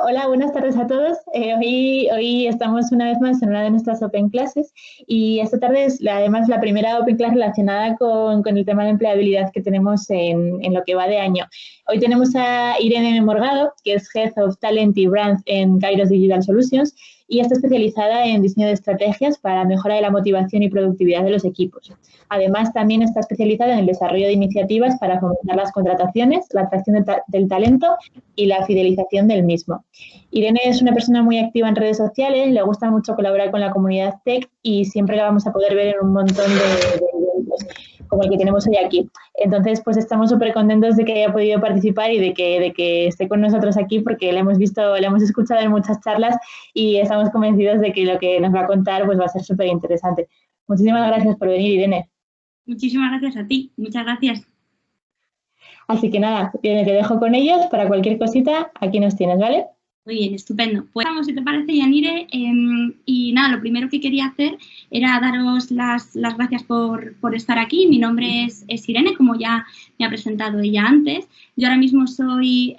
Hola, buenas tardes a todos. Hoy estamos una vez más en una de nuestras Open Classes y esta tarde es además la primera Open Class relacionada con el tema de empleabilidad que tenemos en lo que va de año. Hoy tenemos a Irene Morgado, que es Head of Talent y Brand en Kairos Digital Solutions y está especializada en diseño de estrategias para la mejora de la motivación y productividad de los equipos. Además, también está especializada en el desarrollo de iniciativas para fomentar las contrataciones, la atracción del talento y la fidelización del mismo. Irene es una persona muy activa en redes sociales, le gusta mucho colaborar con la comunidad tech y siempre la vamos a poder ver en un montón de eventos como el que tenemos hoy aquí. Entonces, pues estamos súper contentos de que haya podido participar y de que esté con nosotros aquí porque la hemos escuchado en muchas charlas y estamos convencidos de que lo que nos va a contar pues va a ser súper interesante. Muchísimas gracias por venir, Irene. Muchísimas gracias a ti, muchas gracias. Así que nada, te dejo con ellos para cualquier cosita, aquí nos tienes, ¿vale? Muy bien, estupendo. Pues vamos, si te parece, Yanire, y nada, lo primero que quería hacer era daros las gracias por estar aquí. Mi nombre es Irene, como ya me ha presentado ella antes. Yo ahora mismo estoy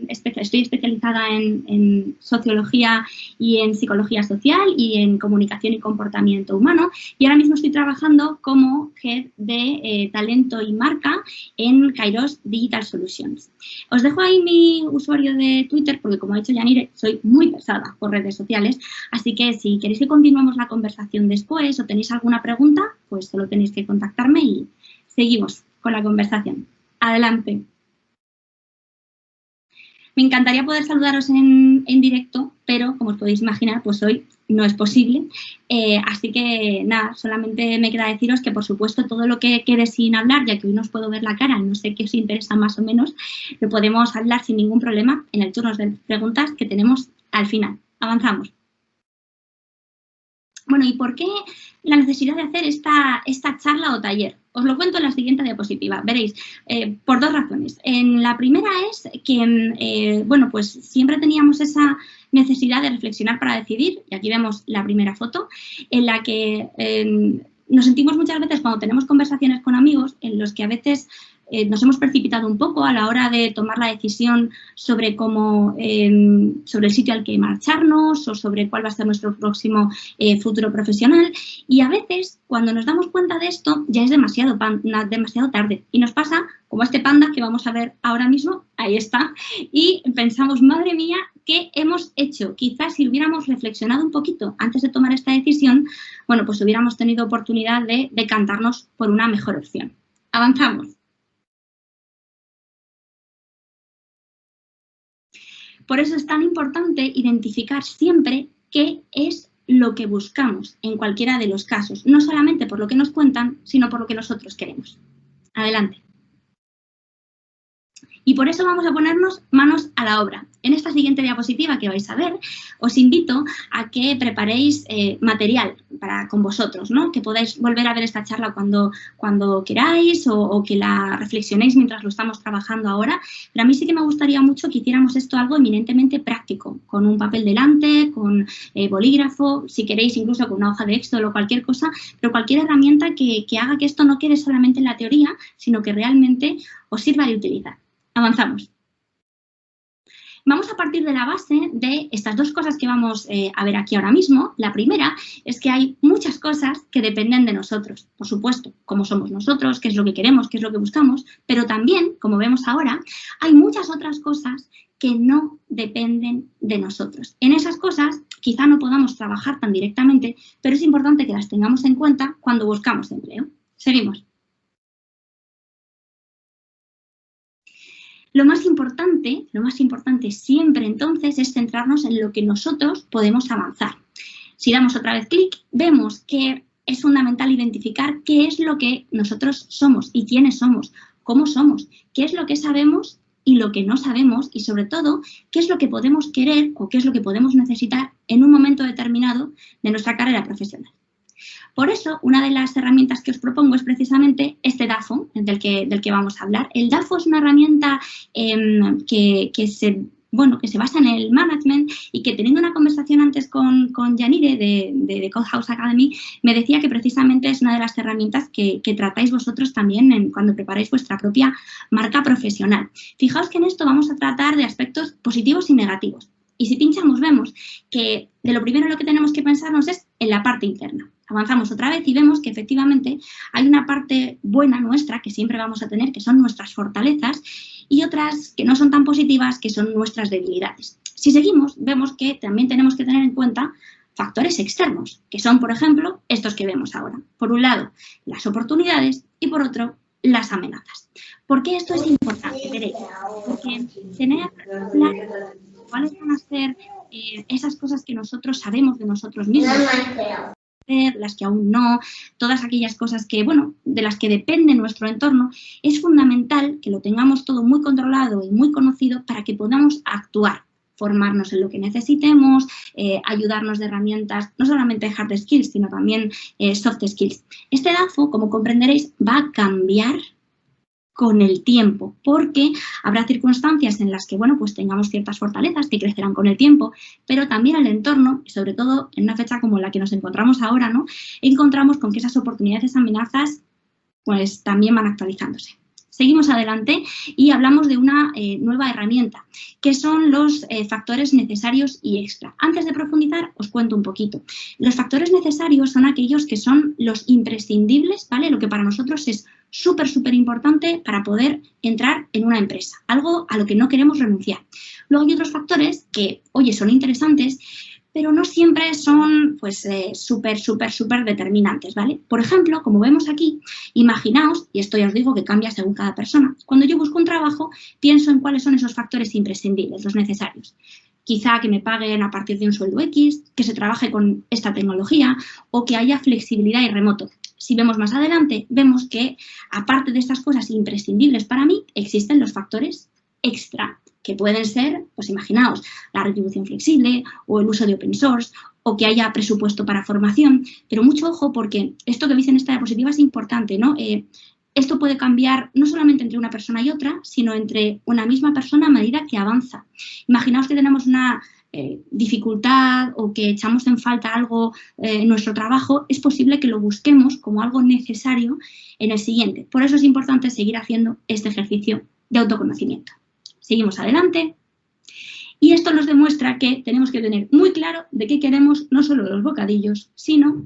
especializada en sociología y en psicología social y en comunicación y comportamiento humano. Y ahora mismo estoy trabajando como Head de Talento y Marca en Kairos Digital Solutions. Os dejo ahí mi usuario de Twitter porque, como ha dicho Yanire, soy muy pesada por redes sociales, así que si queréis que continuemos la conversación después o tenéis alguna pregunta, pues solo tenéis que contactarme y seguimos con la conversación. Adelante. Me encantaría poder saludaros en directo, pero como os podéis imaginar, pues hoy no es posible. Así que nada, solamente me queda deciros que por supuesto todo lo que quede sin hablar, ya que hoy no os puedo ver la cara, no sé qué os interesa más o menos, lo podemos hablar sin ningún problema en el turno de preguntas que tenemos al final. Avanzamos. Bueno, ¿y por qué la necesidad de hacer esta charla o taller? Os lo cuento en la siguiente diapositiva. Veréis, por dos razones. La primera es que, bueno, pues siempre teníamos esa necesidad de reflexionar para decidir, y aquí vemos la primera foto, en la que nos sentimos muchas veces cuando tenemos conversaciones con amigos en los que a veces nos hemos precipitado un poco a la hora de tomar la decisión sobre cómo, sobre el sitio al que marcharnos o sobre cuál va a ser nuestro próximo futuro profesional. Y a veces, cuando nos damos cuenta de esto, ya es demasiado tarde. Y nos pasa como este panda que vamos a ver ahora mismo, ahí está, y pensamos, madre mía, ¿qué hemos hecho? Quizás si hubiéramos reflexionado un poquito antes de tomar esta decisión, bueno, pues hubiéramos tenido oportunidad de decantarnos por una mejor opción. Avanzamos. Por eso es tan importante identificar siempre qué es lo que buscamos en cualquiera de los casos, no solamente por lo que nos cuentan, sino por lo que nosotros queremos. Adelante. Y por eso vamos a ponernos manos a la obra. En esta siguiente diapositiva que vais a ver, os invito a que preparéis material con vosotros, ¿no? Que podáis volver a ver esta charla cuando queráis o que la reflexionéis mientras lo estamos trabajando ahora. Pero a mí sí que me gustaría mucho que hiciéramos esto algo eminentemente práctico, con un papel delante, con bolígrafo, si queréis incluso con una hoja de Excel o cualquier cosa, pero cualquier herramienta que haga que esto no quede solamente en la teoría, sino que realmente os sirva de utilidad. Avanzamos. Vamos a partir de la base de estas dos cosas que vamos a ver aquí ahora mismo. La primera es que hay muchas cosas que dependen de nosotros, por supuesto, cómo somos nosotros, qué es lo que queremos, qué es lo que buscamos, pero también, como vemos ahora, hay muchas otras cosas que no dependen de nosotros. En esas cosas quizá no podamos trabajar tan directamente, pero es importante que las tengamos en cuenta cuando buscamos empleo. Seguimos. Lo más importante siempre entonces es centrarnos en lo que nosotros podemos avanzar. Si damos otra vez clic, vemos que es fundamental identificar qué es lo que nosotros somos y quiénes somos, cómo somos, qué es lo que sabemos y lo que no sabemos y sobre todo qué es lo que podemos querer o qué es lo que podemos necesitar en un momento determinado de nuestra carrera profesional. Por eso, una de las herramientas que os propongo es precisamente este DAFO, del que vamos a hablar. El DAFO es una herramienta que se bueno, que se basa en el management y que teniendo una conversación antes con Yanire de Codehouse Academy, me decía que precisamente es una de las herramientas que tratáis vosotros también cuando preparáis vuestra propia marca profesional. Fijaos que en esto vamos a tratar de aspectos positivos y negativos. Y si pinchamos vemos que de lo primero en lo que tenemos que pensarnos es en la parte interna. Avanzamos otra vez y vemos que efectivamente hay una parte buena nuestra que siempre vamos a tener, que son nuestras fortalezas, y otras que no son tan positivas, que son nuestras debilidades. Si seguimos, vemos que también tenemos que tener en cuenta factores externos, que son, por ejemplo, estos que vemos ahora. Por un lado, las oportunidades y por otro, las amenazas. ¿Por qué esto es importante? Veréis, porque tener claro cuáles van a ser esas cosas que nosotros sabemos de nosotros mismos, las que aún no, todas aquellas cosas que, bueno, de las que depende nuestro entorno, es fundamental que lo tengamos todo muy controlado y muy conocido para que podamos actuar, formarnos en lo que necesitemos, ayudarnos de herramientas, no solamente hard skills, sino también soft skills. Este DAFO, como comprenderéis, va a cambiar con el tiempo, porque habrá circunstancias en las que, bueno, pues tengamos ciertas fortalezas que crecerán con el tiempo, pero también el entorno, y sobre todo en una fecha como la que nos encontramos ahora, ¿no? Encontramos con que esas oportunidades, amenazas, pues también van actualizándose. Seguimos adelante y hablamos de una nueva herramienta, que son los factores necesarios y extra. Antes de profundizar, os cuento un poquito. Los factores necesarios son aquellos que son los imprescindibles, ¿vale? Lo que para nosotros es súper, súper importante para poder entrar en una empresa, algo a lo que no queremos renunciar. Luego hay otros factores que, oye, son interesantes, pero no siempre son, pues, súper, súper, súper determinantes, ¿vale? Por ejemplo, como vemos aquí, imaginaos, y esto ya os digo que cambia según cada persona, cuando yo busco un trabajo, pienso en cuáles son esos factores imprescindibles, los necesarios. Quizá que me paguen a partir de un sueldo X, que se trabaje con esta tecnología o que haya flexibilidad y remoto. Si vemos más adelante, vemos que, aparte de estas cosas imprescindibles para mí, existen los factores extra, que pueden ser, pues imaginaos, la retribución flexible o el uso de open source o que haya presupuesto para formación, pero mucho ojo porque esto que veis en esta diapositiva es importante, ¿no? Esto puede cambiar no solamente entre una persona y otra, sino entre una misma persona a medida que avanza. Imaginaos que tenemos una dificultad o que echamos en falta algo en nuestro trabajo, es posible que lo busquemos como algo necesario en el siguiente. Por eso es importante seguir haciendo este ejercicio de autoconocimiento. Seguimos adelante. Y esto nos demuestra que tenemos que tener muy claro de qué queremos no solo los bocadillos, sino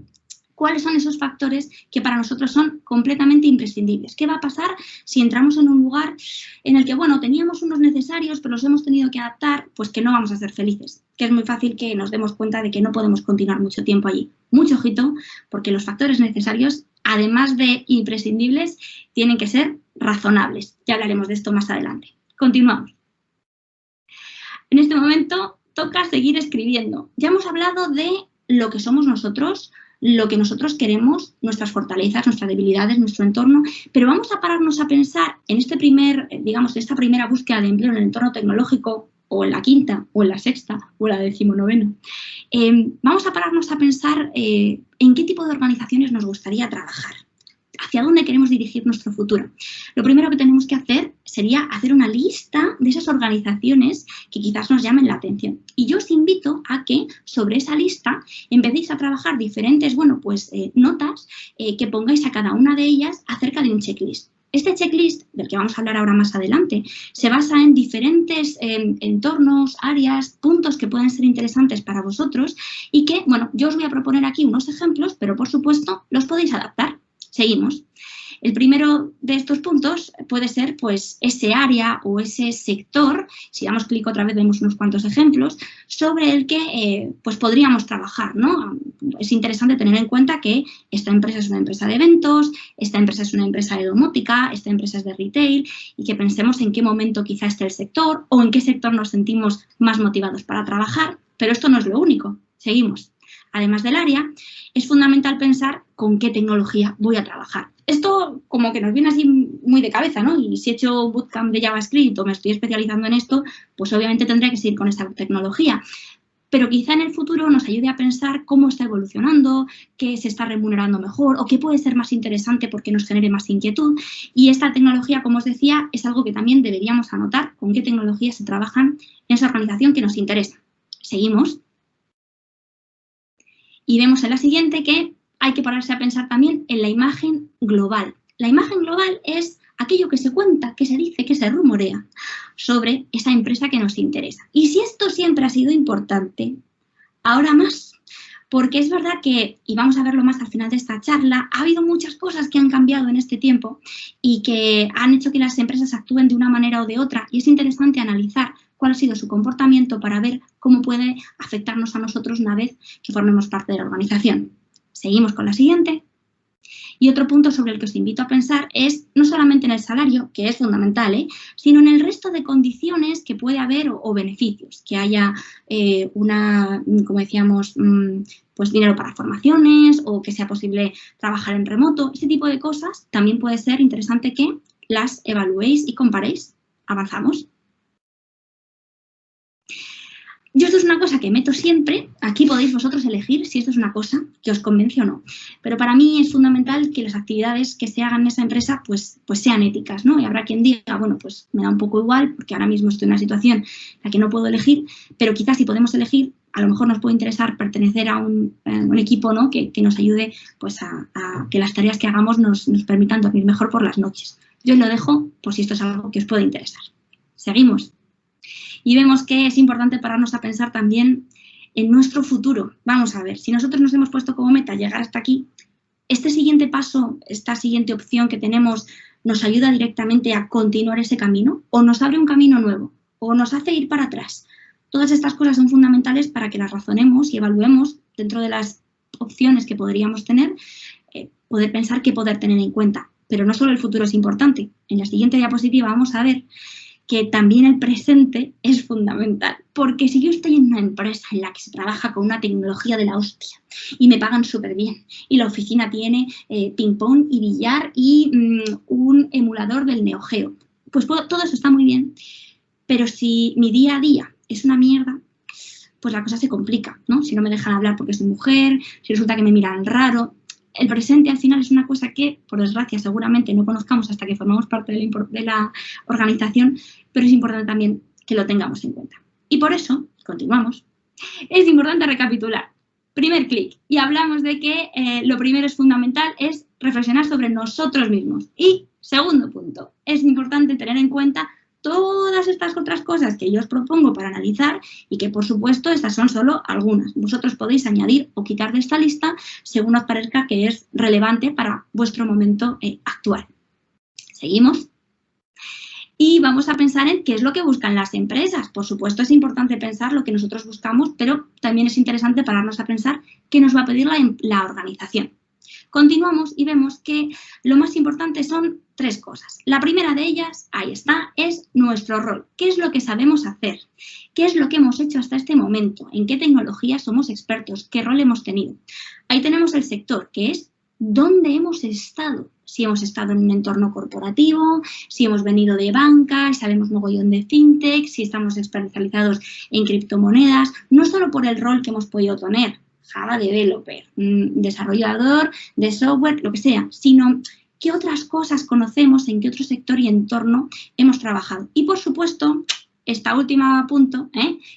cuáles son esos factores que para nosotros son completamente imprescindibles. ¿Qué va a pasar si entramos en un lugar en el que, bueno, teníamos unos necesarios, pero los hemos tenido que adaptar? Pues que no vamos a ser felices, que es muy fácil que nos demos cuenta de que no podemos continuar mucho tiempo allí. Mucho ojito, porque los factores necesarios, además de imprescindibles, tienen que ser razonables. Ya hablaremos de esto más adelante. Continuamos. En este momento toca seguir escribiendo. Ya hemos hablado de lo que somos nosotros, lo que nosotros queremos, nuestras fortalezas, nuestras debilidades, nuestro entorno, pero vamos a pararnos a pensar en esta primera búsqueda de empleo en el entorno tecnológico, o en la quinta, o en la sexta, o en la 19ª. Vamos a pararnos a pensar en qué tipo de organizaciones nos gustaría trabajar. ¿Hacia dónde queremos dirigir nuestro futuro? Lo primero que tenemos que hacer sería hacer una lista de esas organizaciones que quizás nos llamen la atención. Y yo os invito a que sobre esa lista empecéis a trabajar diferentes, notas que pongáis a cada una de ellas acerca de un checklist. Este checklist, del que vamos a hablar ahora más adelante, se basa en diferentes entornos, áreas, puntos que pueden ser interesantes para vosotros y que, yo os voy a proponer aquí unos ejemplos, pero por supuesto los podéis adaptar. Seguimos. El primero de estos puntos puede ser pues ese área o ese sector, si damos clic otra vez vemos unos cuantos ejemplos, sobre el que pues podríamos trabajar, ¿no? Es interesante tener en cuenta que esta empresa es una empresa de eventos, esta empresa es una empresa de domótica, esta empresa es de retail y que pensemos en qué momento quizá esté el sector o en qué sector nos sentimos más motivados para trabajar, pero esto no es lo único. Seguimos. Además del área, es fundamental pensar con qué tecnología voy a trabajar. Esto como que nos viene así muy de cabeza, ¿no? Y si he hecho bootcamp de JavaScript o me estoy especializando en esto, pues obviamente tendré que seguir con esa tecnología. pero quizá en el futuro nos ayude a pensar cómo está evolucionando, qué se está remunerando mejor o qué puede ser más interesante porque nos genere más inquietud. Y esta tecnología, como os decía, es algo que también deberíamos anotar con qué tecnologías se trabajan en esa organización que nos interesa. Seguimos. Y vemos en la siguiente que hay que pararse a pensar también en la imagen global. La imagen global es aquello que se cuenta, que se dice, que se rumorea sobre esa empresa que nos interesa. Y si esto siempre ha sido importante, ahora más, porque es verdad que, y vamos a verlo más al final de esta charla, ha habido muchas cosas que han cambiado en este tiempo y que han hecho que las empresas actúen de una manera o de otra, y es interesante analizar cuál ha sido su comportamiento para ver cómo puede afectarnos a nosotros una vez que formemos parte de la organización. Seguimos con la siguiente. Y otro punto sobre el que os invito a pensar es no solamente en el salario, que es fundamental, sino en el resto de condiciones que puede haber o beneficios, que haya como decíamos, pues dinero para formaciones o que sea posible trabajar en remoto. Ese tipo de cosas también puede ser interesante que las evaluéis y comparéis. Avanzamos. Yo esto es una cosa que meto siempre, aquí podéis vosotros elegir si esto es una cosa que os convence o no, pero para mí es fundamental que las actividades que se hagan en esa empresa pues sean éticas, ¿no? Y habrá quien diga, bueno, pues me da un poco igual porque ahora mismo estoy en una situación en la que no puedo elegir, pero quizás si podemos elegir, a lo mejor nos puede interesar pertenecer a un equipo, ¿no? que nos ayude pues a que las tareas que hagamos nos permitan dormir mejor por las noches. Yo os lo dejo por si esto es algo que os puede interesar. Seguimos. Y vemos que es importante pararnos a pensar también en nuestro futuro. Vamos a ver, si nosotros nos hemos puesto como meta llegar hasta aquí, este siguiente paso, esta siguiente opción que tenemos, ¿nos ayuda directamente a continuar ese camino? ¿O nos abre un camino nuevo? ¿O nos hace ir para atrás? Todas estas cosas son fundamentales para que las razonemos y evaluemos dentro de las opciones que podríamos tener, poder pensar qué poder tener en cuenta. Pero no solo el futuro es importante. En la siguiente diapositiva vamos a ver que también el presente es fundamental, porque si yo estoy en una empresa en la que se trabaja con una tecnología de la hostia y me pagan súper bien y la oficina tiene ping-pong y billar y un emulador del Neo Geo, pues todo eso está muy bien, pero si mi día a día es una mierda, pues la cosa se complica, ¿no? Si no me dejan hablar porque soy mujer, si resulta que me miran raro. El presente al final es una cosa que, por desgracia, seguramente no conozcamos hasta que formamos parte de la organización, pero es importante también que lo tengamos en cuenta. Y por eso, continuamos, es importante recapitular. Primer clic, y hablamos de que lo primero es fundamental, es reflexionar sobre nosotros mismos. Y segundo punto, es importante tener en cuenta todas estas otras cosas que yo os propongo para analizar y que, por supuesto, estas son solo algunas. Vosotros podéis añadir o quitar de esta lista según os parezca que es relevante para vuestro momento actual. Seguimos. Y vamos a pensar en qué es lo que buscan las empresas. Por supuesto, es importante pensar lo que nosotros buscamos, pero también es interesante pararnos a pensar qué nos va a pedir la organización. Continuamos y vemos que lo más importante son tres cosas. La primera de ellas, ahí está, es nuestro rol. ¿Qué es lo que sabemos hacer? ¿Qué es lo que hemos hecho hasta este momento? ¿En qué tecnologías somos expertos? ¿Qué rol hemos tenido? Ahí tenemos el sector, que es dónde hemos estado. Si hemos estado en un entorno corporativo, si hemos venido de banca, sabemos mogollón de fintech, si estamos especializados en criptomonedas, no solo por el rol que hemos podido tener, Java developer, desarrollador de software, lo que sea, sino qué otras cosas conocemos, en qué otro sector y entorno hemos trabajado. Y, por supuesto, esta última punto,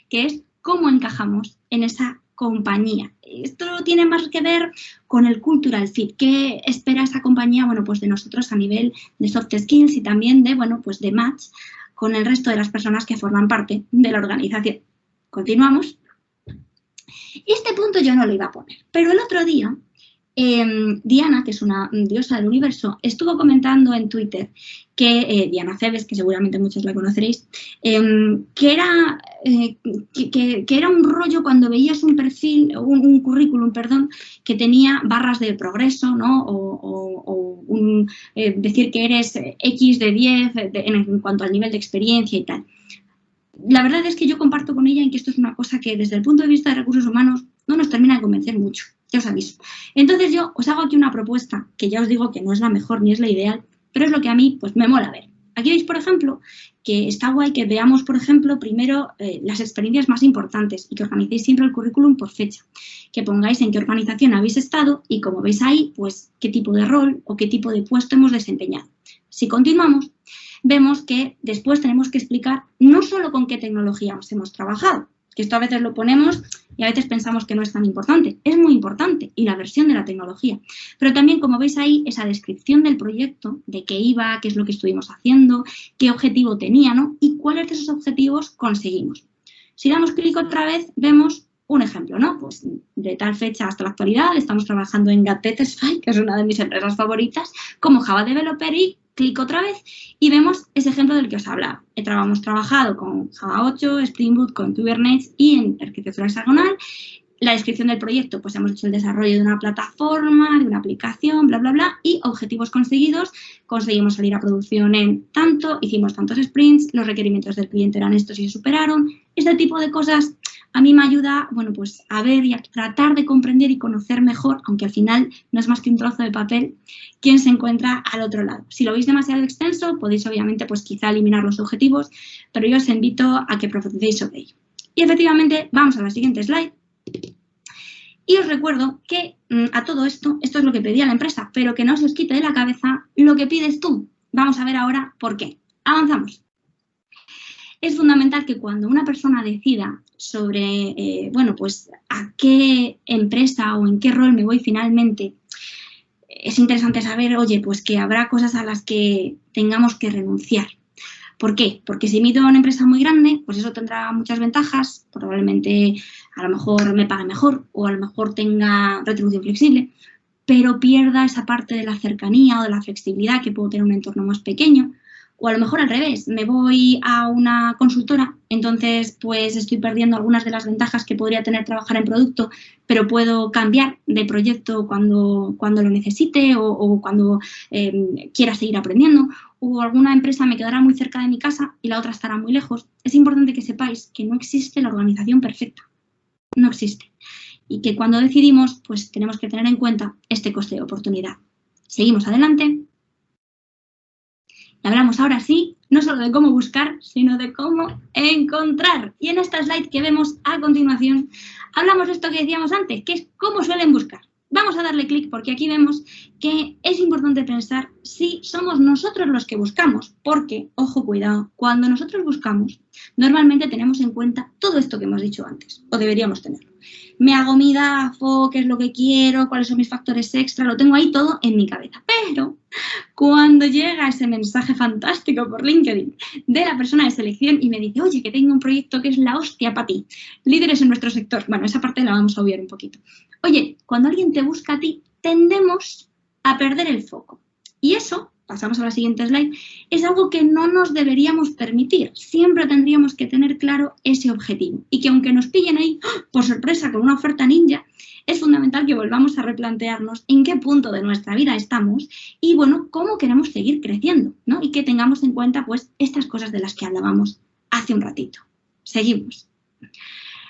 que es cómo encajamos en esa compañía. Esto tiene más que ver con el cultural fit. ¿Qué espera esa compañía? Bueno, pues de nosotros a nivel de soft skills y también de, bueno, pues de match con el resto de las personas que forman parte de la organización. Continuamos. Este punto yo no lo iba a poner, pero el otro día Diana, que es una diosa del universo, estuvo comentando en Twitter que Diana Cebes, que seguramente muchos la conoceréis, que era un rollo cuando veías un perfil, un currículum, perdón, que tenía barras de progreso, ¿no? O decir que eres X de 10 en cuanto al nivel de experiencia y tal. La verdad es que yo comparto con ella en que esto es una cosa que desde el punto de vista de recursos humanos no nos termina de convencer mucho, ya os aviso. Entonces yo os hago aquí una propuesta que ya os digo que no es la mejor ni es la ideal, pero es lo que a mí pues me mola ver. Aquí veis, por ejemplo, que está guay que veamos, por ejemplo, primero las experiencias más importantes y que organicéis siempre el currículum por fecha. Que pongáis en qué organización habéis estado y, como veis ahí, pues qué tipo de rol o qué tipo de puesto hemos desempeñado. Si continuamos, vemos que después tenemos que explicar no solo con qué tecnologías hemos trabajado, que esto a veces lo ponemos y a veces pensamos que no es tan importante. Es muy importante, y la versión de la tecnología. Pero también, como veis ahí, esa descripción del proyecto, de qué iba, qué es lo que estuvimos haciendo, qué objetivo tenía, ¿no? Y cuáles de esos objetivos conseguimos. Si damos clic otra vez, vemos un ejemplo, ¿no? Pues de tal fecha hasta la actualidad estamos trabajando en Gatetsfy, que es una de mis empresas favoritas, como Java Developer, y clic otra vez y vemos ese ejemplo del que os hablaba. Hemos trabajado con Java 8, Spring Boot, con Kubernetes y en arquitectura hexagonal. La descripción del proyecto, pues hemos hecho el desarrollo de una plataforma, de una aplicación, bla, bla, bla, y objetivos conseguidos. Conseguimos salir a producción en tanto, hicimos tantos sprints, los requerimientos del cliente eran estos y se superaron. Este tipo de cosas a mí me ayuda, bueno, pues a ver y a tratar de comprender y conocer mejor, aunque al final no es más que un trozo de papel, quién se encuentra al otro lado. Si lo veis demasiado extenso, podéis obviamente pues quizá eliminar los objetivos, pero yo os invito a que profundicéis sobre ello. Y efectivamente, vamos a la siguiente slide. Y os recuerdo que a todo esto es lo que pedía la empresa, pero que no se os quite de la cabeza lo que pides tú. Vamos a ver ahora por qué. Avanzamos. Es fundamental que cuando una persona decida sobre, bueno, pues a qué empresa o en qué rol me voy finalmente, es interesante saber, oye, pues que habrá cosas a las que tengamos que renunciar. ¿Por qué? Porque si me voy a una empresa muy grande, pues eso tendrá muchas ventajas, probablemente a lo mejor me pague mejor o a lo mejor tenga retribución flexible, pero pierda esa parte de la cercanía o de la flexibilidad que puedo tener en un entorno más pequeño. O a lo mejor al revés, me voy a una consultora, entonces pues estoy perdiendo algunas de las ventajas que podría tener trabajar en producto, pero puedo cambiar de proyecto cuando lo necesite o cuando quiera seguir aprendiendo. O alguna empresa me quedará muy cerca de mi casa y la otra estará muy lejos. Es importante que sepáis que no existe la organización perfecta, no existe. Y que cuando decidimos, pues tenemos que tener en cuenta este coste de oportunidad. Seguimos adelante. Y hablamos ahora sí, no solo de cómo buscar, sino de cómo encontrar. Y en esta slide que vemos a continuación, hablamos de esto que decíamos antes, que es cómo suelen buscar. Vamos a darle clic porque aquí vemos que es importante pensar si somos nosotros los que buscamos, porque, ojo, cuidado, cuando nosotros buscamos, normalmente tenemos en cuenta todo esto que hemos dicho antes, o deberíamos tenerlo. Me hago mi DAFO, qué es lo que quiero, cuáles son mis factores extra, lo tengo ahí todo en mi cabeza. Pero cuando llega ese mensaje fantástico por LinkedIn de la persona de selección y me dice, oye, que tengo un proyecto que es la hostia para ti, líderes en nuestro sector, bueno, esa parte la vamos a obviar un poquito. Oye, cuando alguien te busca a ti, tendemos a perder el foco. Y eso, pasamos a la siguiente slide, es algo que no nos deberíamos permitir. Siempre tendríamos que tener claro ese objetivo. Y que aunque nos pillen ahí, por sorpresa, con una oferta ninja, es fundamental que volvamos a replantearnos en qué punto de nuestra vida estamos y, bueno, cómo queremos seguir creciendo, ¿no? Y que tengamos en cuenta, pues, estas cosas de las que hablábamos hace un ratito. Seguimos.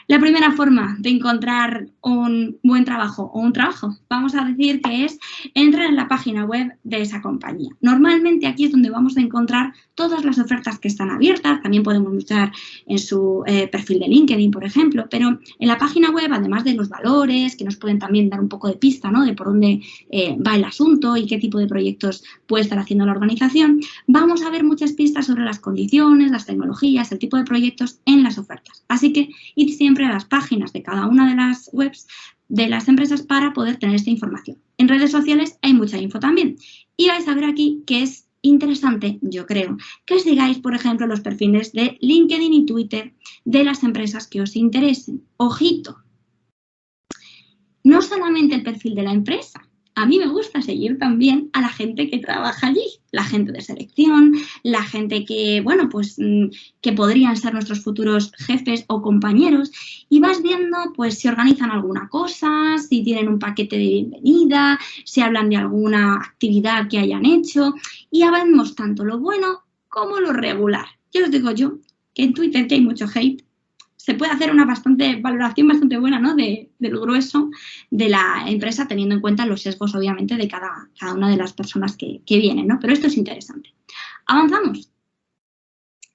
La primera forma de encontrar un buen trabajo o un trabajo, vamos a decir que es entrar en la página web de esa compañía. Normalmente aquí es donde vamos a encontrar todas las ofertas que están abiertas, también podemos buscar en su perfil de LinkedIn, por ejemplo, pero en la página web, además de los valores, que nos pueden también dar un poco de pista, ¿no?, de por dónde va el asunto y qué tipo de proyectos puede estar haciendo la organización, vamos a ver muchas pistas sobre las condiciones, las tecnologías, el tipo de proyectos en las ofertas. Así que id siempre a las páginas de cada una de las webs de las empresas para poder tener esta información. En redes sociales hay mucha info también. Y vais a ver aquí que es interesante, yo creo, que sigáis, por ejemplo, los perfiles de LinkedIn y Twitter de las empresas que os interesen. Ojito, no solamente el perfil de la empresa. A mí me gusta seguir también a la gente que trabaja allí, la gente de selección, la gente que, bueno, pues que podrían ser nuestros futuros jefes o compañeros, y vas viendo pues si organizan alguna cosa, si tienen un paquete de bienvenida, si hablan de alguna actividad que hayan hecho, y ya vemos tanto lo bueno como lo regular. Ya os digo yo que en Twitter que hay mucho hate, se puede hacer una valoración bastante buena, ¿no?, de lo grueso de la empresa, teniendo en cuenta los sesgos, obviamente, de cada una de las personas que vienen, ¿no? Pero esto es interesante. Avanzamos.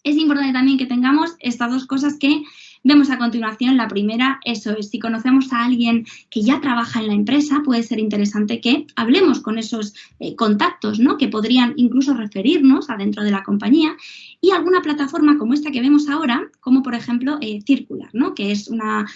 Es importante también que tengamos estas dos cosas que vemos a continuación. La primera, eso es, si conocemos a alguien que ya trabaja en la empresa, puede ser interesante que hablemos con esos contactos, ¿no? Que podrían incluso referirnos adentro de la compañía, y alguna plataforma como esta que vemos ahora, como por ejemplo Circular, ¿no? Que es una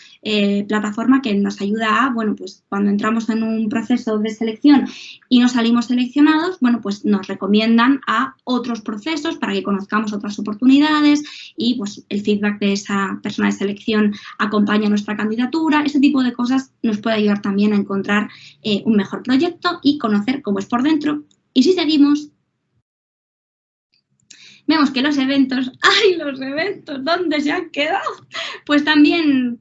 plataforma que nos ayuda a, bueno, pues cuando entramos en un proceso de selección y no salimos seleccionados, bueno, pues nos recomiendan a otros procesos para que conozcamos otras oportunidades y pues el feedback de esa persona de selección acompaña nuestra candidatura. Ese tipo de cosas nos puede ayudar también a encontrar un mejor proyecto y conocer cómo es por dentro. Y si seguimos, vemos que los eventos, ¡ay, los eventos! ¿Dónde se han quedado? Pues también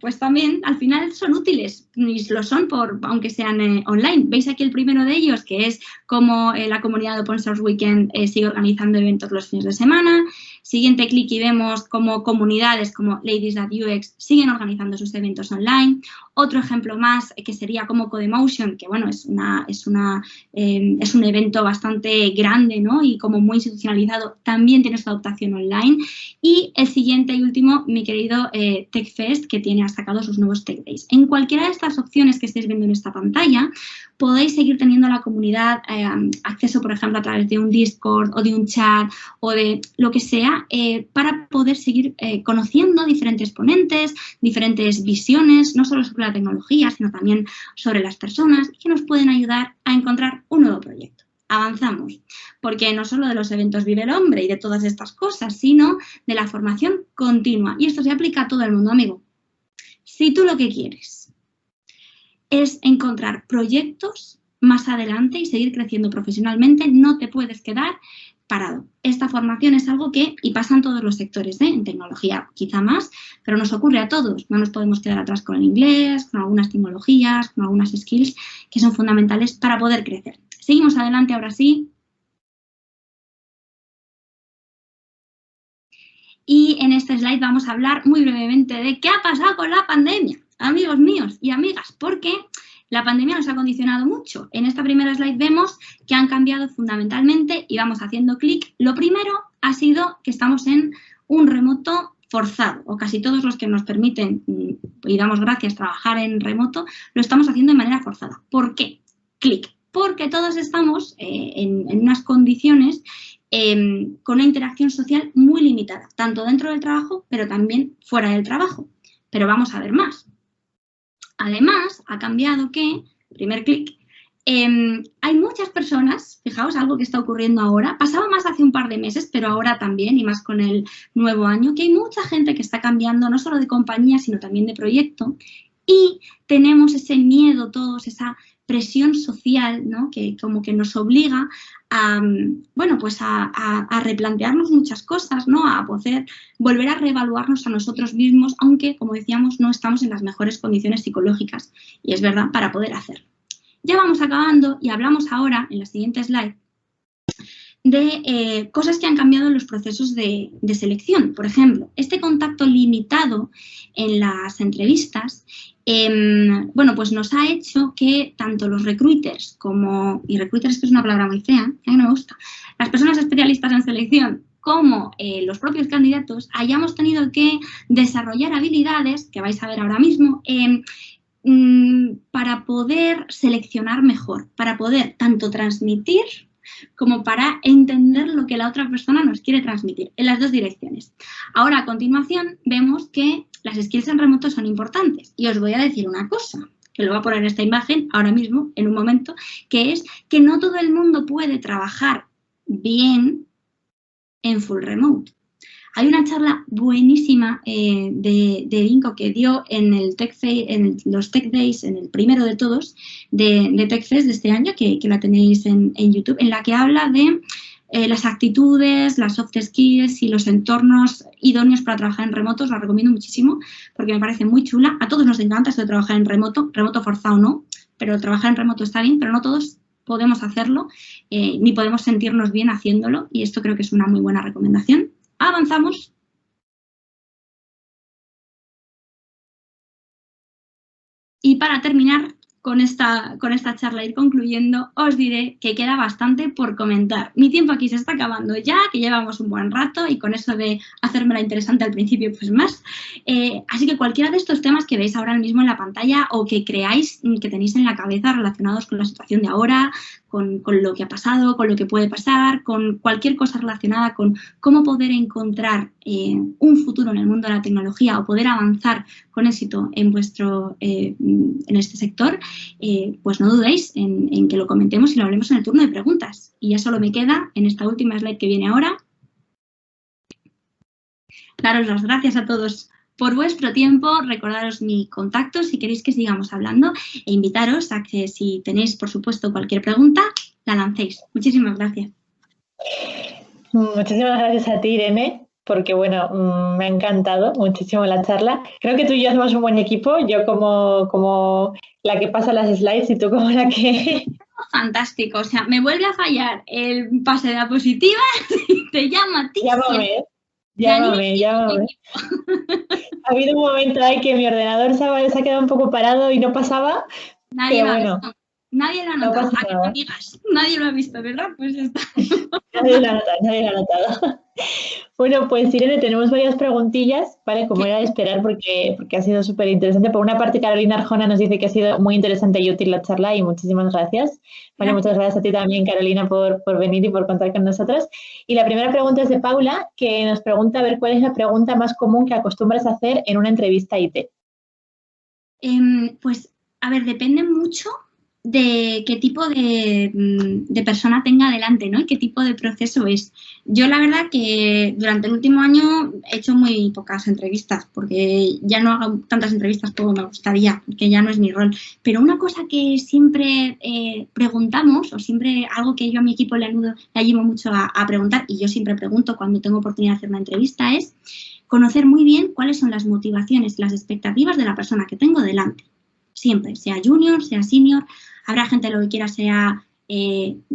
al final son útiles y lo son aunque sean online. Veis aquí el primero de ellos, que es cómo la comunidad de Open Source Weekend sigue organizando eventos los fines de semana. Siguiente clic y vemos cómo comunidades como Ladies at UX siguen organizando sus eventos online. Otro ejemplo más que sería como Codemotion, que bueno, es un evento bastante grande, ¿no? Y como muy institucionalizado, también tiene su adaptación online. Y el siguiente y último, mi querido TechFest, que tiene sacado sus nuevos Tech Days. En cualquiera de estas opciones que estáis viendo en esta pantalla, podéis seguir teniendo a la comunidad acceso, por ejemplo, a través de un Discord o de un chat o de lo que sea, para poder seguir conociendo diferentes ponentes, diferentes visiones, no solo sobre la tecnología, sino también sobre las personas, que nos pueden ayudar a encontrar un nuevo proyecto. Avanzamos, porque no solo de los eventos vive el hombre y de todas estas cosas, sino de la formación continua. Y esto se aplica a todo el mundo, amigo. Si tú lo que quieres es encontrar proyectos más adelante y seguir creciendo profesionalmente, no te puedes quedar parado. Esta formación es algo que, y pasa en todos los sectores, en tecnología quizá más, pero nos ocurre a todos. No nos podemos quedar atrás con el inglés, con algunas tecnologías, con algunas skills que son fundamentales para poder crecer. Seguimos adelante ahora sí. Y en este slide vamos a hablar muy brevemente de qué ha pasado con la pandemia, amigos míos y amigas, porque la pandemia nos ha condicionado mucho. En esta primera slide vemos que han cambiado fundamentalmente y vamos haciendo clic. Lo primero ha sido que estamos en un remoto forzado, o casi todos los que nos permiten, y damos gracias, trabajar en remoto, lo estamos haciendo de manera forzada. ¿Por qué? Clic. Porque todos estamos en unas condiciones con una interacción social muy limitada, tanto dentro del trabajo, pero también fuera del trabajo. Pero vamos a ver más. Además, ha cambiado que, primer clic, hay muchas personas, fijaos, algo que está ocurriendo ahora, pasaba más hace un par de meses, pero ahora también, y más con el nuevo año, que hay mucha gente que está cambiando no solo de compañía, sino también de proyecto, y tenemos ese miedo todos, esa presión social, ¿no? Que como que nos obliga a, bueno, pues a replantearnos muchas cosas, ¿no? A poder volver a reevaluarnos a nosotros mismos, aunque, como decíamos, no estamos en las mejores condiciones psicológicas, y es verdad, para poder hacerlo. Ya vamos acabando y hablamos ahora, en la siguiente slide, de cosas que han cambiado en los procesos de selección. Por ejemplo, este contacto limitado en las entrevistas, bueno, pues nos ha hecho que tanto los recruiters como, y recruiters que es una palabra muy fea, a mí no me gusta, las personas especialistas en selección como los propios candidatos hayamos tenido que desarrollar habilidades, que vais a ver ahora mismo, para poder seleccionar mejor, para poder tanto transmitir como para entender lo que la otra persona nos quiere transmitir, en las dos direcciones. Ahora, a continuación, vemos que las skills en remoto son importantes. Y os voy a decir una cosa, que lo voy a poner en esta imagen ahora mismo, en un momento, que es que no todo el mundo puede trabajar bien en full remote. Hay una charla buenísima de Vinco que dio en el los Tech Days, en el primero de todos, de TechFest de este año, que la tenéis en YouTube, en la que habla de las actitudes, las soft skills y los entornos idóneos para trabajar en remoto. Os la recomiendo muchísimo porque me parece muy chula. A todos nos encanta esto de trabajar en remoto forzado no, pero trabajar en remoto está bien, pero no todos podemos hacerlo, ni podemos sentirnos bien haciéndolo, y esto creo que es una muy buena recomendación. Avanzamos. Y para terminar, con esta charla, ir concluyendo, os diré que queda bastante por comentar. Mi tiempo aquí se está acabando ya, que llevamos un buen rato y con eso de hacérmela interesante al principio, pues más. Así que cualquiera de estos temas que veis ahora mismo en la pantalla o que creáis que tenéis en la cabeza relacionados con la situación de ahora, con lo que ha pasado, con lo que puede pasar, con cualquier cosa relacionada con cómo poder encontrar un futuro en el mundo de la tecnología o poder avanzar con éxito en este sector, pues no dudéis en que lo comentemos y lo hablemos en el turno de preguntas. Y ya solo me queda, en esta última slide que viene ahora, daros las gracias a todos por vuestro tiempo, recordaros mi contacto si queréis que sigamos hablando e invitaros a que si tenéis, por supuesto, cualquier pregunta, la lancéis. Muchísimas gracias. Muchísimas gracias a ti, Irene, porque bueno, me ha encantado muchísimo la charla. Creo que tú y yo hacemos un buen equipo, yo como la que pasa las slides y tú como la que... Fantástico, o sea, me vuelve a fallar el pase de diapositiva y te llamo a ti. Llámame. Ha habido un momento ahí que mi ordenador se ha quedado un poco parado y no pasaba, Nadie pero bueno. Nadie lo ha notado, nadie lo ha visto, ¿verdad? Pues ya está. Nadie lo ha notado. Bueno, pues Irene, tenemos varias preguntillas, ¿vale? Como era de esperar, porque ha sido súper interesante. Por una parte, Carolina Arjona nos dice que ha sido muy interesante y útil la charla y muchísimas gracias. Vale, muchas gracias a ti también, Carolina, por venir y por contar con nosotros. Y la primera pregunta es de Paula, que nos pregunta a ver cuál es la pregunta más común que acostumbras a hacer en una entrevista IT. Pues, a ver, depende mucho de qué tipo de persona tenga delante, ¿no? Y qué tipo de proceso es. Yo la verdad que durante el último año he hecho muy pocas entrevistas porque ya no hago tantas entrevistas como me gustaría, porque ya no es mi rol. Pero una cosa que siempre preguntamos, o siempre algo que yo a mi equipo le ayudo mucho a preguntar, y yo siempre pregunto cuando tengo oportunidad de hacer una entrevista, es conocer muy bien cuáles son las motivaciones, las expectativas de la persona que tengo delante. Siempre, sea junior, sea senior, habrá gente que lo que quiera sea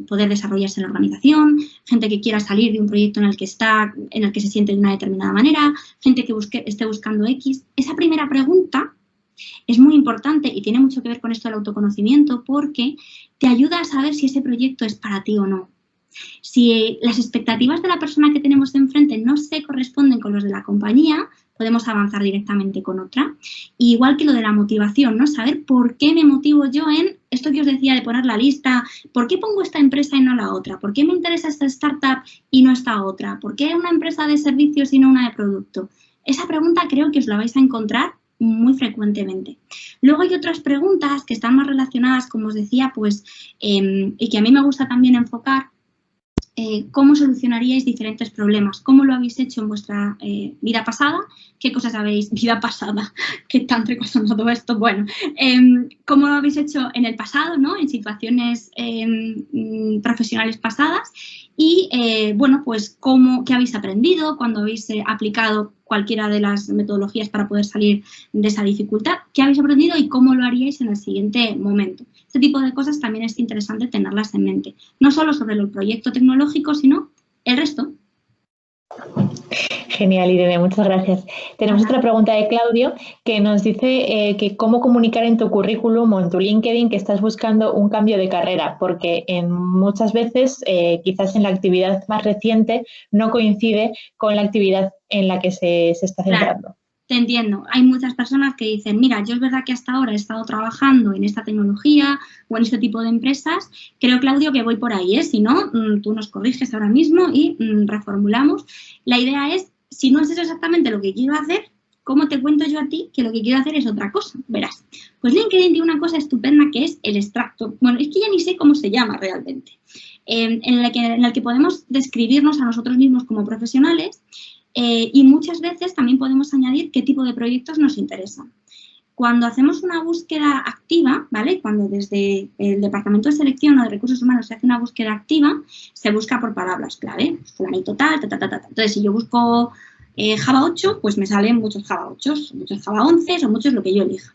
poder desarrollarse en la organización, gente que quiera salir de un proyecto en el que se siente de una determinada manera, gente que esté buscando X. Esa primera pregunta es muy importante y tiene mucho que ver con esto del autoconocimiento porque te ayuda a saber si ese proyecto es para ti o no. Si las expectativas de la persona que tenemos enfrente no se corresponden con los de la compañía, podemos avanzar directamente con otra. Y igual que lo de la motivación, ¿no? Saber por qué me motivo yo en esto que os decía de poner la lista, por qué pongo esta empresa y no la otra, por qué me interesa esta startup y no esta otra, por qué una empresa de servicios y no una de producto. Esa pregunta creo que os la vais a encontrar muy frecuentemente. Luego hay otras preguntas que están más relacionadas, como os decía, pues, y que a mí me gusta también enfocar. ¿Cómo solucionaríais diferentes problemas? ¿Cómo lo habéis hecho en vuestra vida pasada? ¿Qué cosas habéis... Vida pasada, ¿qué tan recordando todo esto? Bueno, ¿cómo lo habéis hecho en el pasado, ¿no? En situaciones profesionales pasadas. Y, bueno, pues, ¿qué habéis aprendido cuando habéis aplicado cualquiera de las metodologías para poder salir de esa dificultad? ¿Qué habéis aprendido y cómo lo haríais en el siguiente momento? Este tipo de cosas también es interesante tenerlas en mente. No solo sobre el proyecto tecnológico, sino el resto. Genial, Irene, muchas gracias. Tenemos otra pregunta de Claudio que nos dice que cómo comunicar en tu currículum o en tu LinkedIn que estás buscando un cambio de carrera, porque muchas veces quizás en la actividad más reciente no coincide con la actividad en la que se está centrando. Claro. Te entiendo. Hay muchas personas que dicen, mira, yo es verdad que hasta ahora he estado trabajando en esta tecnología o en este tipo de empresas. Creo, Claudio, que voy por ahí, ¿eh? Si no, tú nos corriges ahora mismo y reformulamos. La idea es, si no es eso exactamente lo que quiero hacer, ¿cómo te cuento yo a ti que lo que quiero hacer es otra cosa? Verás. Pues LinkedIn tiene una cosa estupenda que es el extracto. Bueno, es que ya ni sé cómo se llama realmente. En el que podemos describirnos a nosotros mismos como profesionales. Y muchas veces también podemos añadir qué tipo de proyectos nos interesan. Cuando hacemos una búsqueda activa, ¿vale? Cuando desde el Departamento de Selección o de Recursos Humanos se hace una búsqueda activa, se busca por palabras clave, fulanito tal, ta, ta, ta, ta. Entonces, si yo busco Java 8, pues me salen muchos Java 8, muchos Java 11 o muchos lo que yo elija.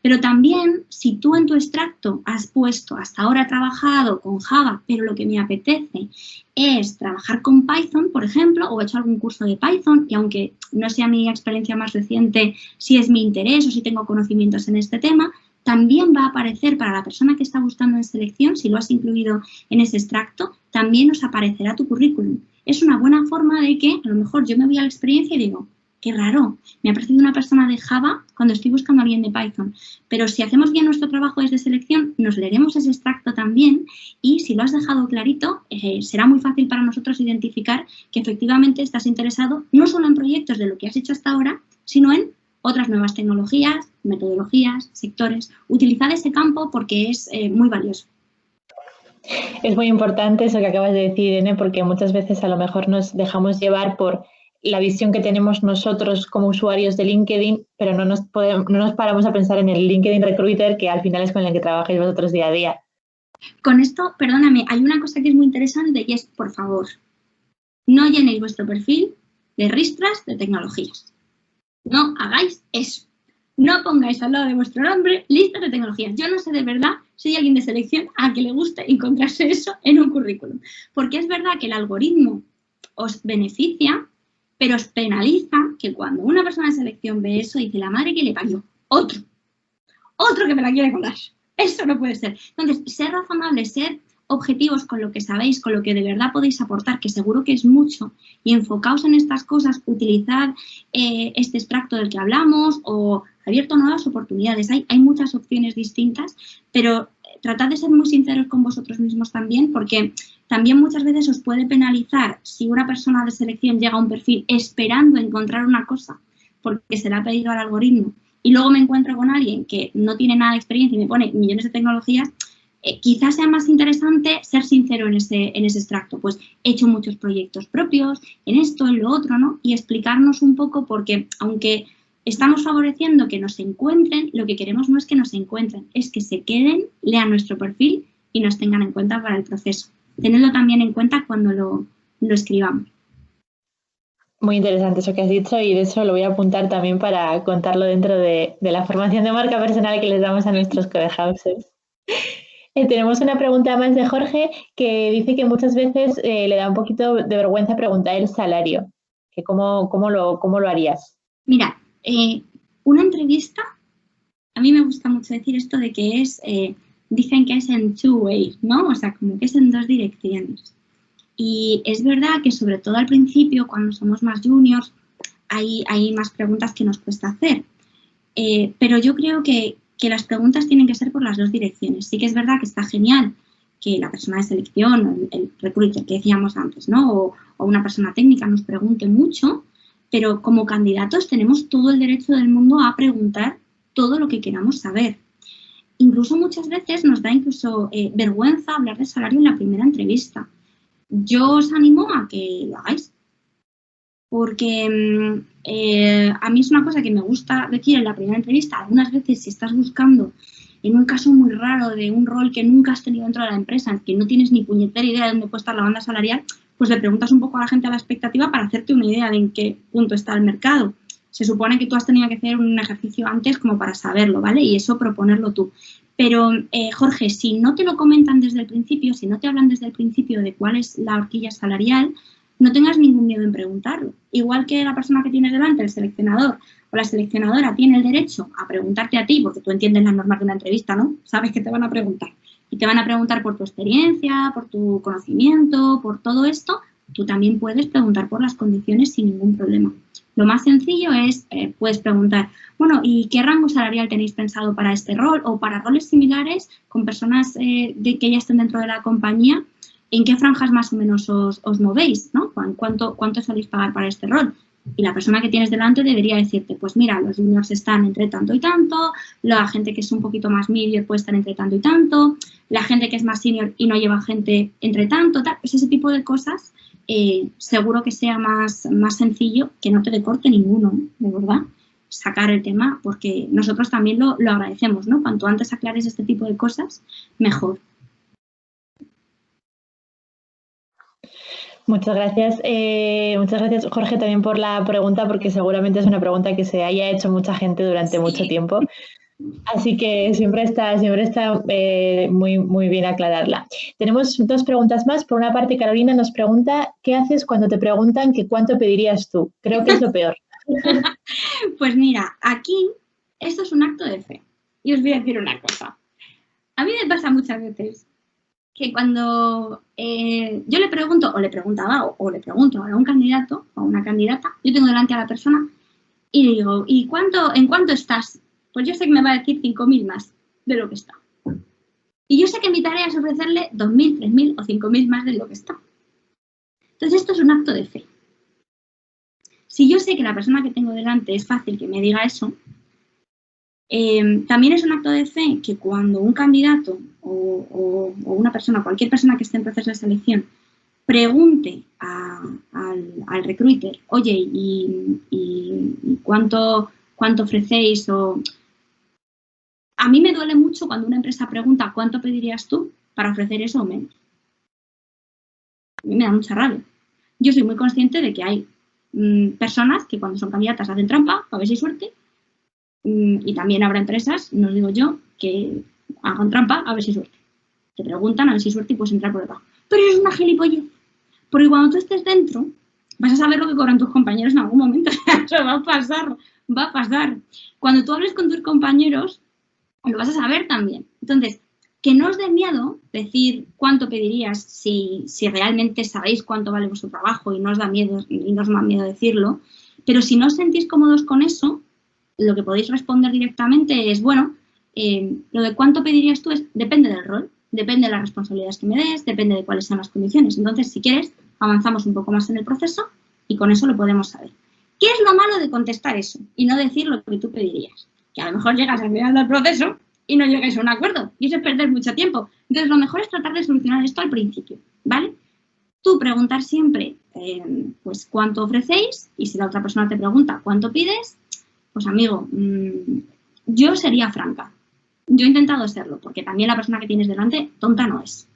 Pero también, si tú en tu extracto has puesto, hasta ahora he trabajado con Java, pero lo que me apetece es trabajar con Python, por ejemplo, o he hecho algún curso de Python, y aunque no sea mi experiencia más reciente, si es mi interés o si tengo conocimientos en este tema, también va a aparecer para la persona que está buscando en selección, si lo has incluido en ese extracto, también os aparecerá tu currículum. Es una buena forma de que a lo mejor yo me voy a la experiencia y digo, qué raro, me ha parecido una persona de Java cuando estoy buscando a alguien de Python. Pero si hacemos bien nuestro trabajo desde selección, nos leeremos ese extracto también y si lo has dejado clarito, será muy fácil para nosotros identificar que efectivamente estás interesado no solo en proyectos de lo que has hecho hasta ahora, sino en otras nuevas tecnologías, metodologías, sectores. Utilizad ese campo porque es muy valioso. Es muy importante eso que acabas de decir, Irene, porque muchas veces a lo mejor nos dejamos llevar por la visión que tenemos nosotros como usuarios de LinkedIn, pero no nos paramos a pensar en el LinkedIn Recruiter, que al final es con el que trabajáis vosotros día a día. Con esto, perdóname, hay una cosa que es muy interesante y es, por favor, no llenéis vuestro perfil de ristras de tecnologías. No hagáis eso. No pongáis al lado de vuestro nombre listas de tecnologías. Yo no sé de verdad si hay alguien de selección a que le guste encontrarse eso en un currículum. Porque es verdad que el algoritmo os beneficia, pero os penaliza que cuando una persona de selección ve eso, dice, la madre que le parió, otro que me la quiere colar. Eso no puede ser. Entonces, ser razonables, ser objetivos con lo que sabéis, con lo que de verdad podéis aportar, que seguro que es mucho, y enfocaos en estas cosas, utilizad este extracto del que hablamos o abierto nuevas oportunidades. Hay muchas opciones distintas, pero tratad de ser muy sinceros con vosotros mismos también, porque también muchas veces os puede penalizar si una persona de selección llega a un perfil esperando encontrar una cosa porque se le ha pedido al algoritmo y luego me encuentro con alguien que no tiene nada de experiencia y me pone millones de tecnologías. Quizás sea más interesante ser sincero en ese extracto, pues he hecho muchos proyectos propios, en esto, en lo otro, ¿no? Y explicarnos un poco porque, aunque estamos favoreciendo que nos encuentren, lo que queremos no es que nos encuentren, es que se queden, lean nuestro perfil y nos tengan en cuenta para el proceso. Tenedlo también en cuenta cuando lo escribamos. Muy interesante eso que has dicho y de eso lo voy a apuntar también para contarlo dentro de la formación de marca personal que les damos a nuestros codehouses. Tenemos una pregunta más de Jorge que dice que muchas veces le da un poquito de vergüenza preguntar el salario. Que ¿Cómo lo harías? Mira, una entrevista, a mí me gusta mucho decir esto de que es, dicen que es en two ways, ¿no? O sea, como que es en dos direcciones. Y es verdad que sobre todo al principio, cuando somos más juniors, hay más preguntas que nos cuesta hacer. Pero yo creo que las preguntas tienen que ser por las dos direcciones. Sí que es verdad que está genial que la persona de selección, el recruiter que decíamos antes, ¿no? O una persona técnica nos pregunte mucho, pero como candidatos tenemos todo el derecho del mundo a preguntar todo lo que queramos saber. Incluso muchas veces nos da vergüenza hablar de salario en la primera entrevista. Yo os animo a que lo hagáis, porque a mí es una cosa que me gusta decir en la primera entrevista. Algunas veces, si estás buscando en un caso muy raro de un rol que nunca has tenido dentro de la empresa, que no tienes ni puñetera idea de dónde puede estar la banda salarial, pues le preguntas un poco a la gente a la expectativa para hacerte una idea de en qué punto está el mercado. Se supone que tú has tenido que hacer un ejercicio antes como para saberlo, ¿vale? Y eso proponerlo tú. Pero, Jorge, si no te lo comentan desde el principio, si no te hablan desde el principio de cuál es la horquilla salarial, no tengas ningún miedo en preguntarlo. Igual que la persona que tienes delante, el seleccionador o la seleccionadora, tiene el derecho a preguntarte a ti, porque tú entiendes las normas de una entrevista, ¿no? Sabes que te van a preguntar. Y te van a preguntar por tu experiencia, por tu conocimiento, por todo esto. Tú también puedes preguntar por las condiciones sin ningún problema. Lo más sencillo es, puedes preguntar, bueno, ¿y qué rango salarial tenéis pensado para este rol o para roles similares con personas que ya estén dentro de la compañía? ¿En qué franjas más o menos os movéis, ¿no? ¿Cuánto soléis pagar para este rol? Y la persona que tienes delante debería decirte, pues mira, los juniors están entre tanto y tanto, la gente que es un poquito más medio puede estar entre tanto y tanto, la gente que es más senior y no lleva gente entre tanto, tal. Pues ese tipo de cosas seguro que sea más sencillo, que no te decorte ninguno, de verdad, sacar el tema, porque nosotros también lo agradecemos, ¿no? Cuanto antes aclares este tipo de cosas, mejor. Muchas gracias, Jorge, también por la pregunta, porque seguramente es una pregunta que se haya hecho mucha gente durante mucho tiempo. Así que siempre está muy, muy bien aclararla. Tenemos dos preguntas más. Por una parte, Carolina nos pregunta, ¿qué haces cuando te preguntan que cuánto pedirías tú? Creo que es lo peor. Pues mira, aquí esto es un acto de fe. y os voy a decir una cosa. A mí me pasa muchas veces que cuando yo le pregunto, o le preguntaba, o le pregunto a un candidato o a una candidata, yo tengo delante a la persona y le digo, ¿y en cuánto estás? Pues yo sé que me va a decir 5.000 más de lo que está. Y yo sé que mi tarea es ofrecerle 2.000, 3.000 o 5.000 más de lo que está. Entonces esto es un acto de fe. Si yo sé que la persona que tengo delante es fácil que me diga eso, también es un acto de fe que cuando un candidato o una persona, cualquier persona que esté en proceso de selección, pregunte al recruiter, oye, ¿y cuánto ofrecéis? A mí me duele mucho cuando una empresa pregunta ¿cuánto pedirías tú para ofrecer eso o menos? A mí me da mucha rabia. Yo soy muy consciente de que hay personas que cuando son candidatas hacen trampa, a ver si hay suerte, y también habrá empresas, no os digo yo, que hagan trampa a ver si hay suerte. Te preguntan a ver si hay suerte y puedes entrar por debajo. Pero es una gilipollez. Porque cuando tú estés dentro, vas a saber lo que cobran tus compañeros en algún momento. Eso va a pasar. Cuando tú hables con tus compañeros, lo vas a saber también. Entonces, que no os dé miedo decir cuánto pedirías si realmente sabéis cuánto vale vuestro trabajo y no os da miedo decirlo. Pero si no os sentís cómodos con eso, lo que podéis responder directamente es, bueno, lo de cuánto pedirías tú depende del rol, depende de las responsabilidades que me des, depende de cuáles sean las condiciones. Entonces, si quieres, avanzamos un poco más en el proceso y con eso lo podemos saber. ¿Qué es lo malo de contestar eso y no decir lo que tú pedirías? Que a lo mejor llegas al final del proceso y no llegáis a un acuerdo y eso es perder mucho tiempo. Entonces, lo mejor es tratar de solucionar esto al principio, ¿vale? Tú preguntar siempre, pues, cuánto ofrecéis y si la otra persona te pregunta cuánto pides, pues, amigo, yo sería franca. Yo he intentado serlo porque también la persona que tienes delante tonta no es.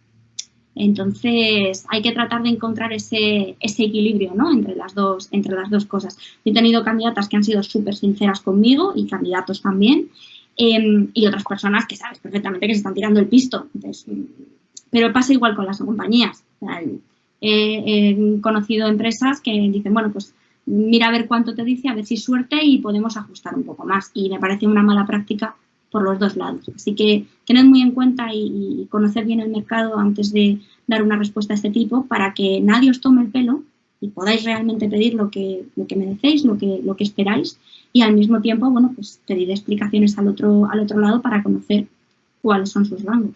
Entonces, hay que tratar de encontrar ese equilibrio, ¿no? entre las dos cosas. Yo he tenido candidatas que han sido súper sinceras conmigo y candidatos también, y otras personas que sabes perfectamente que se están tirando el pisto. Entonces, pero pasa igual con las compañías. O sea, he conocido empresas que dicen, bueno, pues mira a ver cuánto te dice, a ver si es suerte y podemos ajustar un poco más. Y me parece una mala práctica por los dos lados. Así que tened muy en cuenta y conocer bien el mercado antes de dar una respuesta a este tipo para que nadie os tome el pelo y podáis realmente pedir lo que merecéis, lo que esperáis y al mismo tiempo, bueno, pues pedir explicaciones al otro lado para conocer cuáles son sus rangos.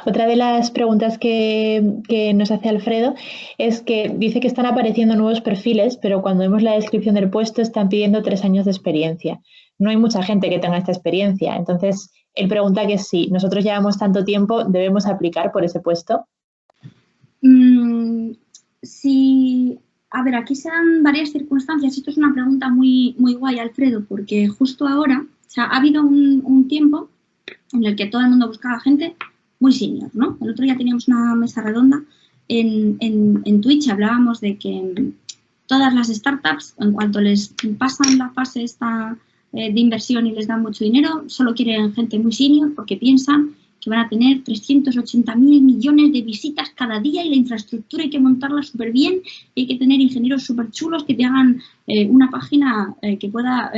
Otra de las preguntas que nos hace Alfredo es que dice que están apareciendo nuevos perfiles, pero cuando vemos la descripción del puesto están pidiendo 3 años de experiencia. No hay mucha gente que tenga esta experiencia. Entonces, él pregunta que si nosotros llevamos tanto tiempo, ¿debemos aplicar por ese puesto? Sí, a ver, aquí se dan varias circunstancias. Esto es una pregunta muy, muy guay, Alfredo, porque justo ahora, o sea, ha habido un tiempo en el que todo el mundo buscaba gente muy senior, ¿no? El otro día teníamos una mesa redonda en Twitch, hablábamos de que todas las startups, en cuanto les pasan la fase esta de inversión y les dan mucho dinero, solo quieren gente muy senior porque piensan que van a tener 380.000 millones de visitas cada día y la infraestructura hay que montarla súper bien y hay que tener ingenieros súper chulos que te hagan una página que pueda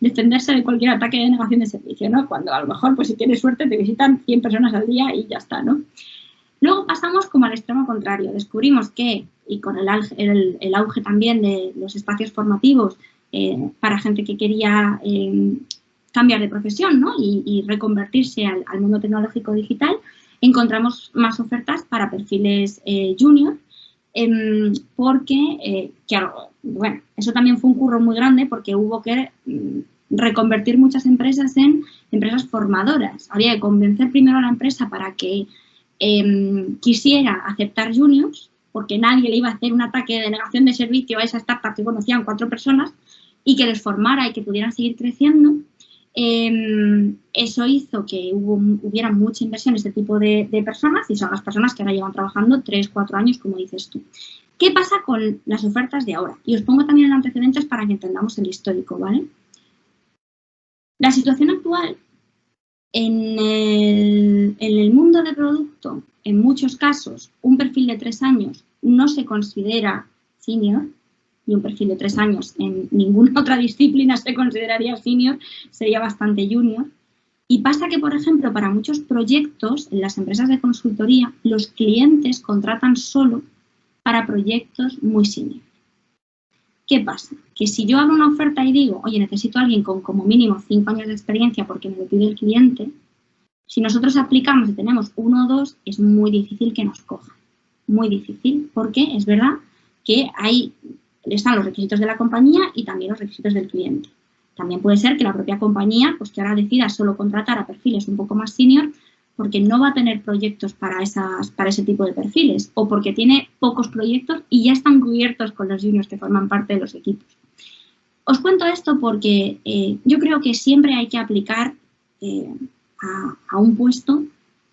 defenderse de cualquier ataque de negación de servicio, ¿no? Cuando a lo mejor, pues si tienes suerte, te visitan 100 personas al día y ya está, ¿no? Luego pasamos como al extremo contrario. Descubrimos que, y con el auge también de los espacios formativos para gente que quería cambiar de profesión, ¿no? y reconvertirse al mundo tecnológico digital, encontramos más ofertas para perfiles junior, porque, claro, bueno, eso también fue un curro muy grande porque hubo que reconvertir muchas empresas en empresas formadoras. Había que convencer primero a la empresa para que quisiera aceptar juniors, porque nadie le iba a hacer un ataque de negación de servicio a esa startup que conocían 4 personas y que les formara y que pudieran seguir creciendo. Eso hizo que hubiera mucha inversión en este tipo de personas y son las personas que ahora llevan trabajando 3, 4 años, como dices tú. ¿Qué pasa con las ofertas de ahora? Y os pongo también en antecedentes para que entendamos el histórico, ¿vale? La situación actual en el mundo de producto, en muchos casos, un perfil de 3 años no se considera senior y un perfil de 3 años en ninguna otra disciplina se consideraría senior, sería bastante junior. Y pasa que, por ejemplo, para muchos proyectos en las empresas de consultoría, los clientes contratan solo para proyectos muy senior. ¿Qué pasa? Que si yo abro una oferta y digo, oye, necesito a alguien con como mínimo 5 años de experiencia porque me lo pide el cliente, si nosotros aplicamos y tenemos 1 o 2, es muy difícil que nos cojan. Muy difícil, porque es verdad que ahí están los requisitos de la compañía y también los requisitos del cliente. También puede ser que la propia compañía, pues que ahora decida solo contratar a perfiles un poco más senior, porque no va a tener proyectos para ese tipo de perfiles, o porque tiene pocos proyectos y ya están cubiertos con los juniors que forman parte de los equipos. Os cuento esto porque yo creo que siempre hay que aplicar a un puesto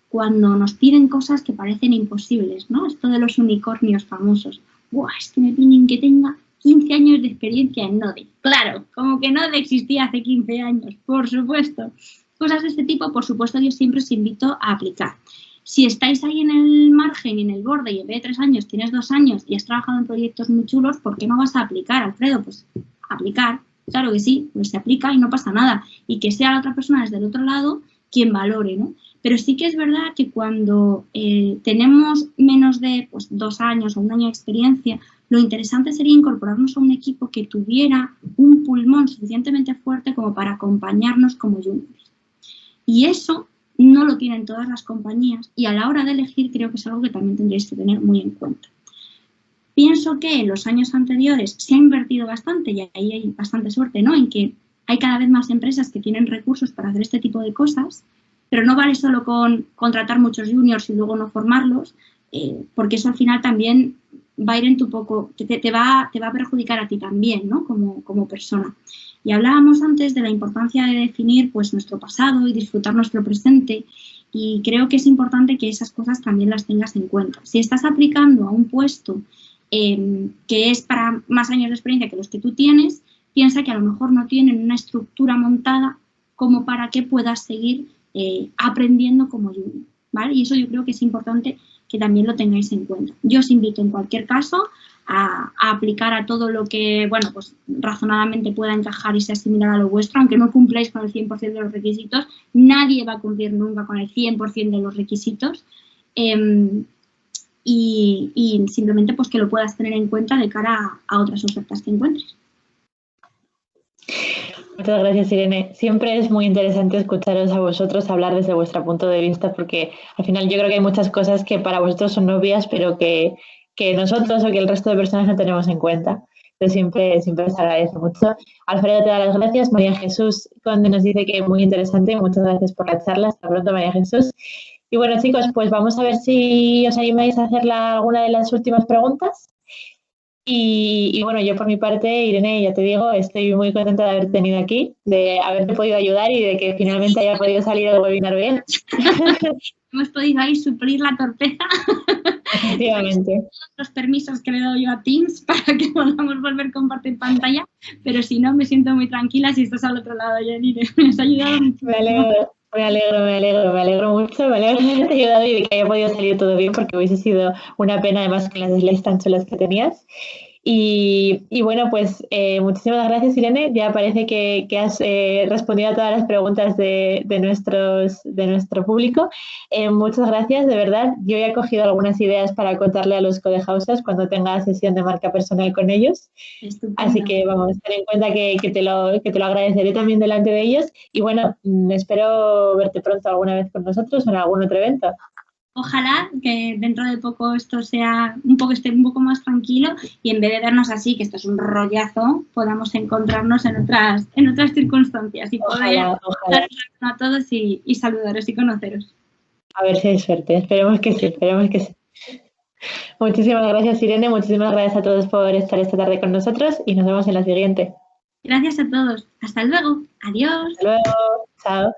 cuando nos piden cosas que parecen imposibles, ¿no? Esto de los unicornios famosos. ¡Buah! Es que me piden que tenga 15 años de experiencia en Node. Claro, como que Node existía hace 15 años, por supuesto. Cosas de este tipo, por supuesto, yo siempre os invito a aplicar. Si estáis ahí en el margen y en el borde y en vez de 3 años tienes 2 años y has trabajado en proyectos muy chulos, ¿por qué no vas a aplicar, Alfredo? Pues aplicar, claro que sí, pues se aplica y no pasa nada. Y que sea la otra persona desde el otro lado quien valore, ¿no? Pero sí que es verdad que cuando tenemos menos de 2 años o 1 año de experiencia, lo interesante sería incorporarnos a un equipo que tuviera un pulmón suficientemente fuerte como para acompañarnos como juniors. Y eso no lo tienen todas las compañías y a la hora de elegir creo que es algo que también tendréis que tener muy en cuenta. Pienso que en los años anteriores se ha invertido bastante y ahí hay bastante suerte, ¿no? En que hay cada vez más empresas que tienen recursos para hacer este tipo de cosas, pero no vale solo con contratar muchos juniors y luego no formarlos, porque eso al final también va a ir en tu poco, te va a perjudicar a ti también, ¿no? Como persona. Y hablábamos antes de la importancia de definir pues nuestro pasado y disfrutar nuestro presente y creo que es importante que esas cosas también las tengas en cuenta. Si estás aplicando a un puesto que es para más años de experiencia que los que tú tienes, piensa que a lo mejor no tienen una estructura montada como para que puedas seguir aprendiendo como junior, ¿vale? Y eso yo creo que es importante que también lo tengáis en cuenta. Yo os invito en cualquier caso a aplicar a todo lo que, bueno, pues razonadamente pueda encajar y sea similar a lo vuestro, aunque no cumpláis con el 100% de los requisitos, nadie va a cumplir nunca con el 100% de los requisitos y simplemente pues que lo puedas tener en cuenta de cara a otras ofertas que encuentres. Muchas gracias, Irene. Siempre es muy interesante escucharos a vosotros hablar desde vuestro punto de vista porque al final yo creo que hay muchas cosas que para vosotros son obvias pero que nosotros o que el resto de personas no tenemos en cuenta. Entonces siempre os agradece mucho. Alfredo te da las gracias. María Jesús Conde nos dice que es muy interesante. Muchas gracias por la charla. Hasta pronto, María Jesús. Y bueno, chicos, pues vamos a ver si os animáis a hacer alguna de las últimas preguntas. Y bueno, yo por mi parte, Irene, ya te digo, estoy muy contenta de haberte tenido aquí, de haberte podido ayudar y de que finalmente haya podido salir el webinar bien. Hemos podido ahí suplir la torpeza. Efectivamente. Los permisos que le doy yo a Teams para que podamos volver a compartir pantalla, pero si no, me siento muy tranquila si estás al otro lado, Irene. Me has ayudado mucho. Me alegro mucho, me alegro de haberte ayudado y de que haya podido salir todo bien porque hubiese sido una pena además con las slides tan chulas que tenías. Y bueno, pues muchísimas gracias, Irene. Ya parece que has respondido a todas las preguntas de nuestro público. Muchas gracias, de verdad. Yo ya he cogido algunas ideas para contarle a los Codehausers cuando tenga sesión de marca personal con ellos. Estupendo. Así que vamos, ten en cuenta que te lo agradeceré también delante de ellos. Y bueno, espero verte pronto alguna vez con nosotros o en algún otro evento. Ojalá que dentro de poco esto esté un poco más tranquilo y en vez de vernos así, que esto es un rollazo, podamos encontrarnos en otras circunstancias y poder daros a todos y saludaros y conoceros. A ver si hay suerte, esperemos que sí. Muchísimas gracias, Irene, muchísimas gracias a todos por estar esta tarde con nosotros y nos vemos en la siguiente. Gracias a todos. Hasta luego. Adiós. Hasta luego. Chao.